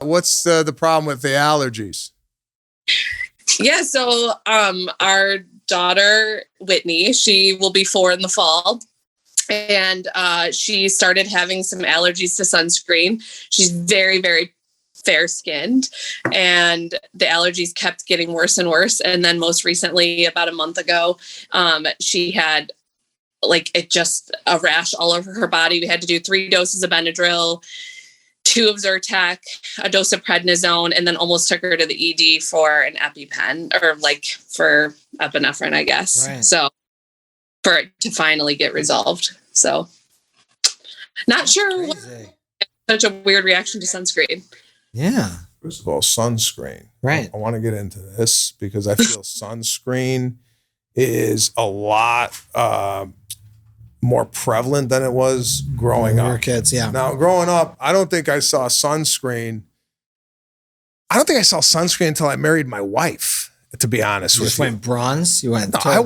what's the problem with the allergies? Yeah, so our daughter, Whitney, she will be 4 in the fall. And she started having some allergies to sunscreen. She's very, very fair-skinned. And the allergies kept getting worse and worse. And then most recently, about a month ago, she had a rash all over her body. We had to do 3 doses of Benadryl, 2 of Zyrtec, a dose of prednisone, and then almost took her to the ED for an EpiPen, or for epinephrine, I guess. Right. So for it to finally get resolved. So not That's sure what, such a weird reaction to sunscreen. Yeah. First of all, sunscreen. Right. I want to get into this because I feel sunscreen is a lot more prevalent than it was growing up. We were kids, yeah. Now, growing up, I don't think I saw sunscreen. I don't think I saw sunscreen until I married my wife, to be honest with you. You just went bronze? You went I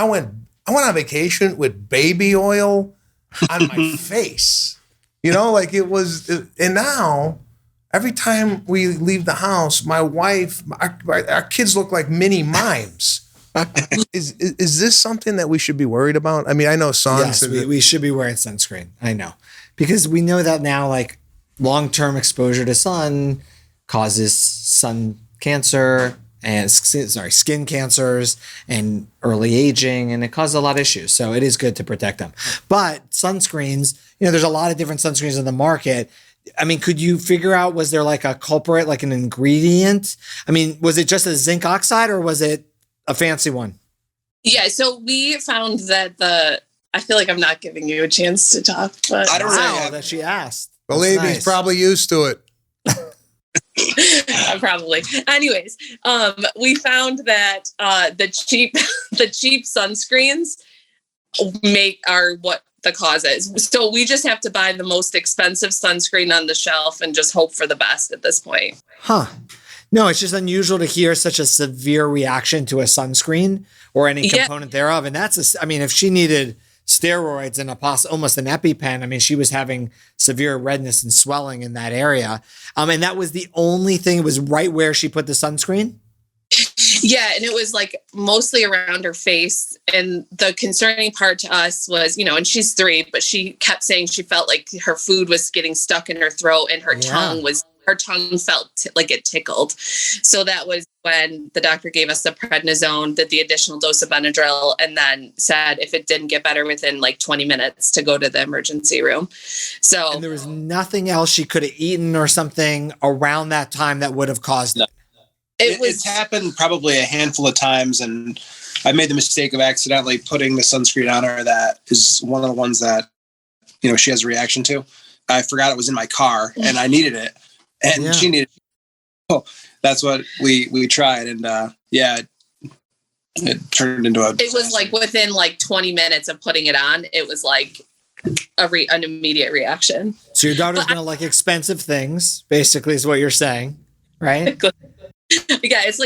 went on vacation with baby oil on my face. You know, and now every time we leave the house, my wife, our kids look like mini mimes. Is this something that we should be worried about? I mean, I know Yes, we should be wearing sunscreen. I know. Because we know that now, long-term exposure to sun causes sun cancer and skin cancers and early aging, and it causes a lot of issues. So it is good to protect them. But sunscreens, there's a lot of different sunscreens in the market. I mean, could you figure out, was there a culprit, an ingredient? I mean, was it just a zinc oxide or was it a fancy one? Yeah, so we found that I feel like I'm not giving you a chance to talk, but I don't know that she asked. Believe me, he's probably used to it. Probably. Anyways, we found that the cheap sunscreens are what the cause is. So we just have to buy the most expensive sunscreen on the shelf and just hope for the best at this point. Huh. No, it's just unusual to hear such a severe reaction to a sunscreen or any component thereof. And if she needed steroids and almost an EpiPen, she was having severe redness and swelling in that area. And that was the only thing, it was right where she put the sunscreen? Yeah, and it was mostly around her face. And the concerning part to us was, and she's 3, but she kept saying she felt like her food was getting stuck in her throat and her tongue felt like it tickled. So that was when the doctor gave us the prednisone, did the additional dose of Benadryl, and then said if it didn't get better within 20 minutes to go to the emergency room. So, and there was nothing else she could have eaten or something around that time that would have caused it. It's happened probably a handful of times, and I made the mistake of accidentally putting the sunscreen on her. That is one of the ones that, she has a reaction to. I forgot it was in my car and I needed it. And she needed it. Oh, that's what we tried. And it turned into it was within 20 minutes of putting it on, it was an immediate reaction. So your daughter's going to like expensive things, basically, is what you're saying, right? Yeah, it's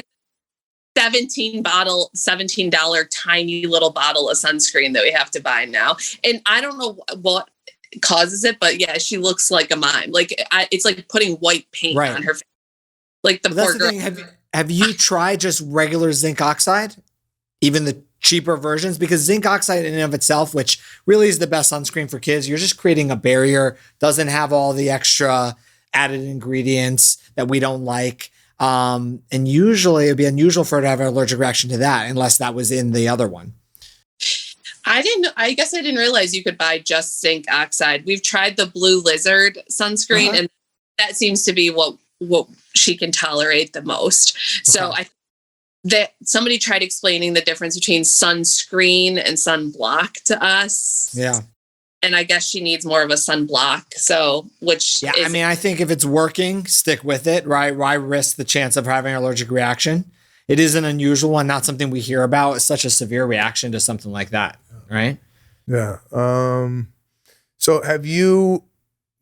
$17 tiny little bottle of sunscreen that we have to buy now. And I don't know what causes it, but yeah, she looks like a mime. It's like putting white paint on her face. The poor girl. Have you tried just regular zinc oxide? Even the cheaper versions? Because zinc oxide in and of itself, which really is the best sunscreen for kids, you're just creating a barrier, doesn't have all the extra added ingredients that we don't like. And usually it'd be unusual for her to have an allergic reaction to that unless that was in the other one. I guess I didn't realize you could buy just zinc oxide. We've tried the Blue Lizard sunscreen, and that seems to be what she can tolerate the most. So somebody tried explaining the difference between sunscreen and sunblock to us. Yeah. And I guess she needs more of a sunblock. So, I think if it's working, stick with it, right? Why risk the chance of having an allergic reaction? It is an unusual one, not something we hear about. It's such a severe reaction to something like that, right? Yeah. So have you,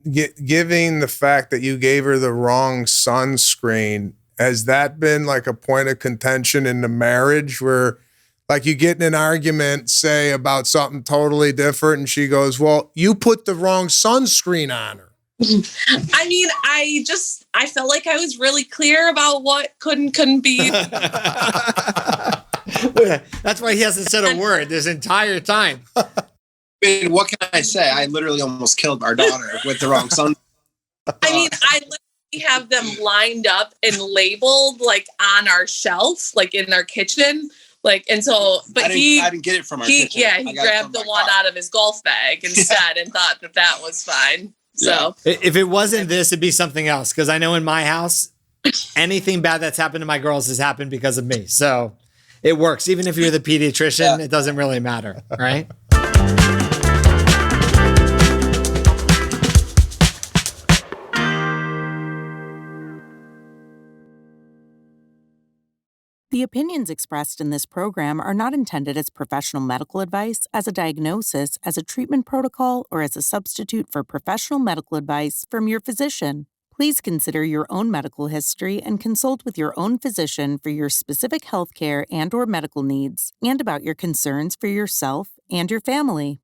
giving the fact that you gave her the wrong sunscreen, has that been a point of contention in the marriage where you get in an argument, say, about something totally different, and she goes, well, you put the wrong sunscreen on her? I mean, I felt like I was really clear about what could and couldn't be. That's why he hasn't said a word this entire time. I mean, what can I say? I literally almost killed our daughter with the wrong sun. I mean, I literally have them lined up and labeled like on our shelf, like in our kitchen. Like, and so, but I didn't get it from our kitchen. He grabbed the one out of his golf bag instead and thought that was fine. So if it wasn't this, it'd be something else. Because I know in my house, anything bad that's happened to my girls has happened because of me. So it works. Even if you're the pediatrician, it doesn't really matter, right? The opinions expressed in this program are not intended as professional medical advice, as a diagnosis, as a treatment protocol, or as a substitute for professional medical advice from your physician. Please consider your own medical history and consult with your own physician for your specific healthcare and/or medical needs and about your concerns for yourself and your family.